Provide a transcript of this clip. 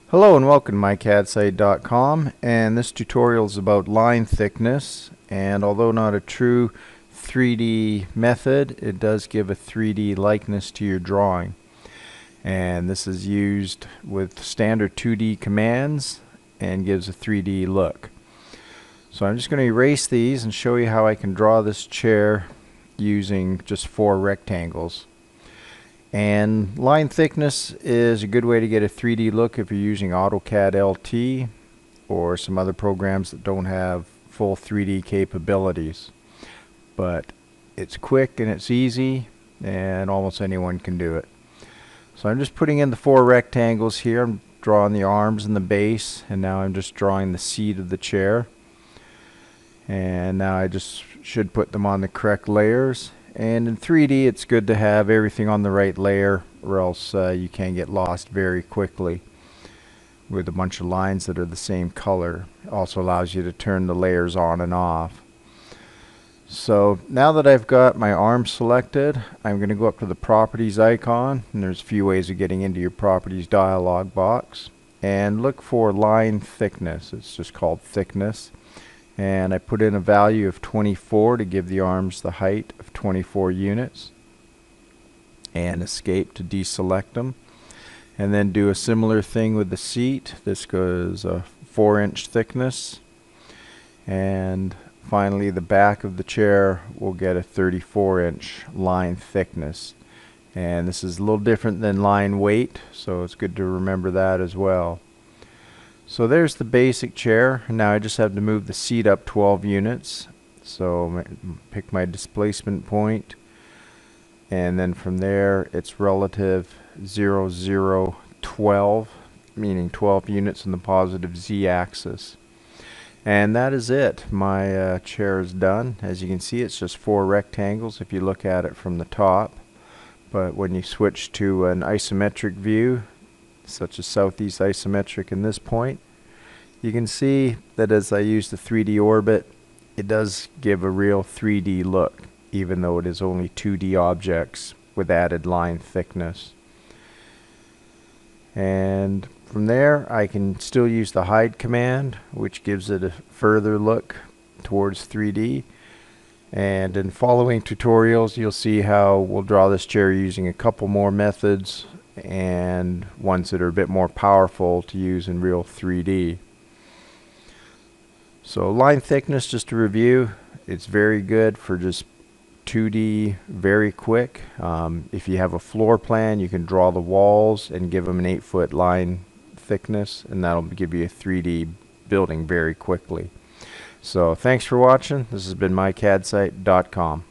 Hello and welcome to mycadsite.com, and this tutorial is about line thickness, and although not a true 3D method, it does give a 3D likeness to your drawing. And this is used with standard 2D commands and gives a 3D look. So I'm just going to erase these and show you how I can draw this chair using just 4 rectangles. And line thickness is a good way to get a 3D look if you're using AutoCAD LT or some other programs that don't have full 3D capabilities. But it's quick and it's easy and almost anyone can do it. So I'm just putting in the 4 rectangles here. I'm drawing the arms and the base, and now I'm just drawing the seat of the chair. And now I just should put them on the correct layers. And in 3D it's good to have everything on the right layer, or else you can get lost very quickly with a bunch of lines that are the same color. It also allows you to turn the layers on and off. So now that I've got my arm selected, I'm going to go up to the properties icon, and there's a few ways of getting into your properties dialog box, and look for line thickness. It's just called thickness. And I put in a value of 24 to give the arms the height of 24 units, and escape to deselect them. And then do a similar thing with the seat. This goes a 4-inch thickness, and finally the back of the chair will get a 34-inch line thickness. And this is a little different than line weight, so it's good to remember that as well. So there's the basic chair. Now I just have to move the seat up 12 units. So pick my displacement point, and then from there it's relative 0, 0, 12, meaning 12 units in the positive z-axis. And that is it. My chair is done. As you can see, it's just 4 rectangles if you look at it from the top. But when you switch to an isometric view, such as southeast isometric in this point, you can see that as I use the 3D orbit, it does give a real 3D look, even though it is only 2D objects with added line thickness. And from there I can still use the hide command, which gives it a further look towards 3D. And in following tutorials you'll see how we'll draw this chair using a couple more methods, and ones that are a bit more powerful to use in real 3D. So line thickness, just to review, it's very good for just 2D, very quick. If you have a floor plan, you can draw the walls and give them an 8-foot line thickness, and that'll give you a 3D building very quickly. So thanks for watching. This has been mycadsite.com.